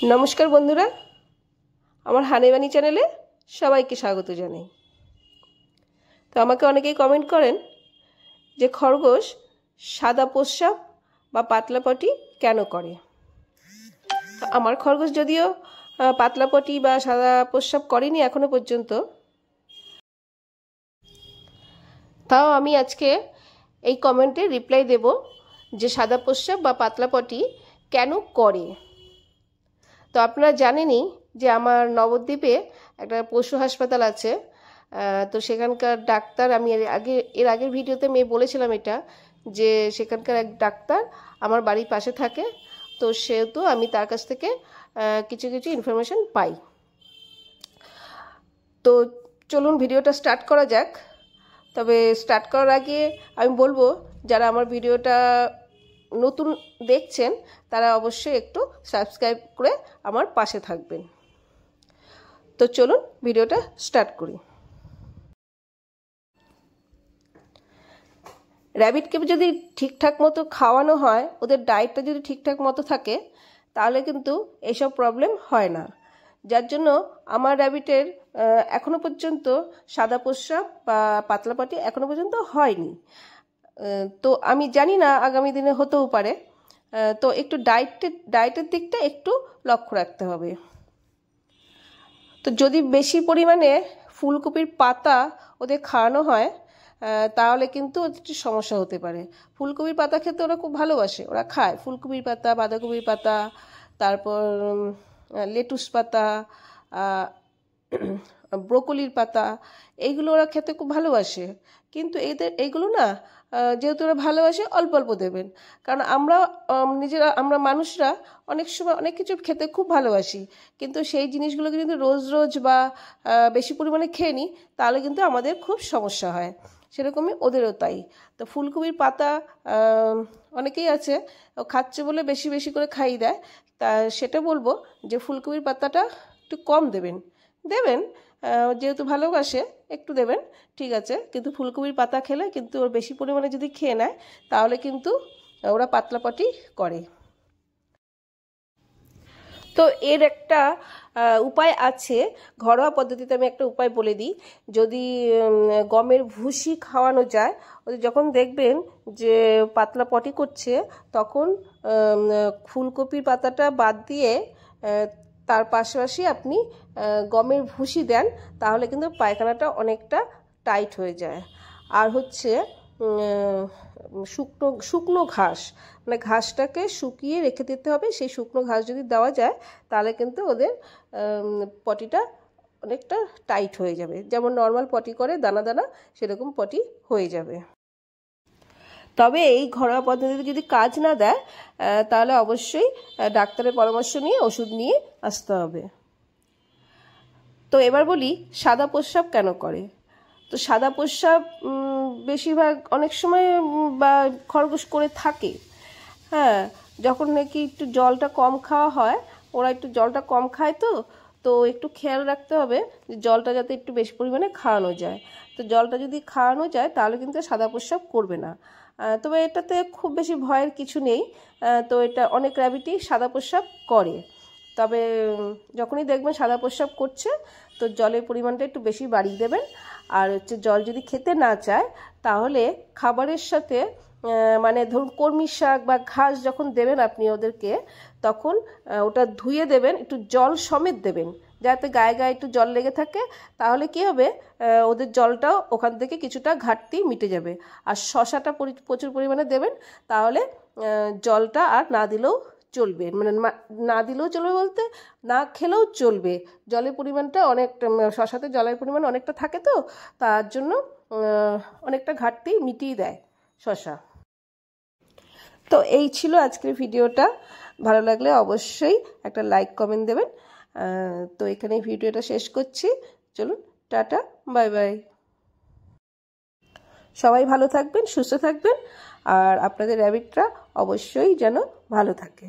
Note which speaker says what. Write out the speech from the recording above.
Speaker 1: नमस्कार बंधुरा आमार हानिबानी चैनेले सबाइके स्वागत जानाई। तो आमाके अनेकेई कमेंट करें जे खरगोश सादा प्रस्राव बा पातला पटी केन करे। तो आमार खरगोश यदिओ पातला पटी बा सादा प्रस्राव करेनी एखोनो पर्यन्त, ताओ आमी आजके এই कमेंटे रिप्लाई देब जे सादा प्रस्राव बा पातला पटी केन करे। तो आपनारा जानेनी जे आमार नवद्वीपे एक पशु हासपाताल आछे। तो सेखानकार डाक्तार आमी एर आगेर भिडियोते मैं बोलेछिलाम एटा जे सेखानकार एक डाक्तार आमार बाड़िर पाशे थाके। तो सेहेतु आमी तार काछ थेके किछु किछु इनफरमेशन पाई। तो चलुन भिडियोटा स्टार्ट करा जाक। तबे स्टार्ट करार आगे आमी बोलबो जारा आमार भिडियोटा नतून देखছেন তারা অবশ্যই একটু সাবস্ক্রাইব করে আমার পাশে থাকবেন। তো চলুন ভিডিওটা স্টার্ট করি। র‍্যাবিটকে যদি ঠিকঠাক মতো খাওয়ানো হয়, ওদের ডায়েটটা যদি ঠিকঠাক মতো থাকে, তাহলে কিন্তু এইসব প্রবলেম হয় না। যার জন্য আমার র‍্যাবিটের এখনো পর্যন্ত সাদা প্রস্রাব বা পাতলা পাটি এখনো পর্যন্ত হয়নি। তো আমি জানি না আগামী দিনে হতেও পারে। তো একটু ডায়েটের দিকটা একটু লক্ষ্য রাখতে হবে। তো যদি বেশি পরিমাণে ফুলকপির পাতা ওদের খাওয়ানো হয় তাহলে কিন্তু একটু সমস্যা হতে পারে। ফুলকপির পাতা খেতে ওরা খুব ভালোবাসে, ওরা খায় ফুলকপির পাতা, বাঁধাকপির পাতা, তারপর লেটুস পাতা, ব্রোকলির পাতা, এইগুলো ওরা খেতে খুব ভালোবাসে। কিন্তু এইগুলো না যেহেতু ওরা ভালোবাসে অল্প অল্প দেবেন। কারণ আমরা মানুষরা অনেক সময় অনেক কিছু খেতে খুব ভালোবাসি, কিন্তু সেই জিনিসগুলোকে যদি রোজ রোজ বা বেশি পরিমাণে খেয়ে নিই তাহলে কিন্তু আমাদের খুব সমস্যা হয়। সেরকমই ওদেরও তাই। তো ফুলকপির পাতা অনেকেই আছে খাচ্ছে বলে বেশি বেশি করে খাইয়ে দেয়। তা সেটা বলবো যে ফুলকপির পাতাটা একটু কম দেবেন। যেহেতু ভালোবাসে একটু দেবেন, ঠিক আছে। কিন্তু ফুলকপির পাতা খেলে কিন্তু ওর বেশি পরিমাণে যদি খেয়ে নেয় তাহলে কিন্তু ওরা পাতলা পাটি করে। তো এর একটা উপায় আছে, ঘরোয়া পদ্ধতিতে আমি একটা উপায় বলে দিই। যদি গমের ভুসি খাওয়ানো যায়, যখন দেখবেন যে পাতলা পটি করছে তখন ফুলকপির পাতাটা বাদ দিয়ে তার পাশাপাশি আপনি গমের ভুসি দেন, তাহলে কিন্তু পায়খানাটা অনেকটা টাইট হয়ে যায়। আর হচ্ছে শুকনো ঘাস, মানে ঘাসটাকে শুকিয়ে রেখে দিতে হবে। সেই শুকনো ঘাস যদি দেওয়া যায় তাহলে কিন্তু ওদের পটিটা অনেকটা টাইট হয়ে যাবে। যেমন নর্মাল পটি করে দানা দানা, সেরকম পটি হয়ে যাবে। তবে এই ঘরোয়া পদ্ধতিতে যদি কাজ না দেয় তাহলে অবশ্যই ডাক্তারের পরামর্শ নিয়ে ওষুধ নিয়ে আসতে হবে। তো এবার বলি সাদা প্রস্রাব কেন করে। তো সাদা প্রস্রাব বেশিরভাগ অনেক সময় বা খরগোশ করে থাকে। হ্যাঁ, যখন নাকি একটু জলটা কম খাওয়া হয়, ওরা একটু জলটা কম খায়, তো একটু খেয়াল রাখতে হবে যে জলটা যাতে একটু বেশি পরিমাণে খাওয়ানো যায়। তো জলটা যদি খাওয়ানো যায় তাহলে কিন্তু সাদা প্রস্রাব করবে না। তবে এটাতে খুব বেশি ভয়ের কিছু নেই। তো এটা অনেক র‍্যাবিটই সাদা প্রস্রাব করে। তবে যখনই দেখবেন সাদা প্রস্রাব করছে তো জলের পরিমাণটা একটু বেশি বাড়িয়ে দেবেন। আর হচ্ছে জল যদি খেতে না চায় তাহলে খাবারের সাথে মানে ধরুন কলমি শাক বা ঘাস যখন দেবেন আপনি ওদেরকে, তখন ওটা ধুয়ে দেবেন, একটু জল সমেত দেবেন যাতে গায়ে গায়ে একটু জল লেগে থাকে। তাহলে কি হবে, ওদের জলটাও ওখান থেকে কিছুটা ঘাটতি মিটে যাবে। আর শশাটা প্রচুর পরিমাণে দেবেন, তাহলে জলটা আর না দিলেও চলবে। মানে না দিলেও চলবে বলতে না খেলেও চলবে। জলের পরিমাণটা অনেকটা, শশাতে জলের পরিমাণ অনেকটা থাকে, তো তার জন্য অনেকটা ঘাটতি মিটিয়ে দেয় শশা। তো এই ছিল আজকের ভিডিওটা। ভালো লাগলে অবশ্যই একটা লাইক কমেন্ট দেবেন। তো এখানেই ভিডিওটা শেষ করছি। চলুন, টাটা, বাই বাই। সবাই ভালো থাকবেন, সুস্থ থাকবেন, আর আপনাদের র‍্যাবিটরা অবশ্যই যেন ভালো থাকে।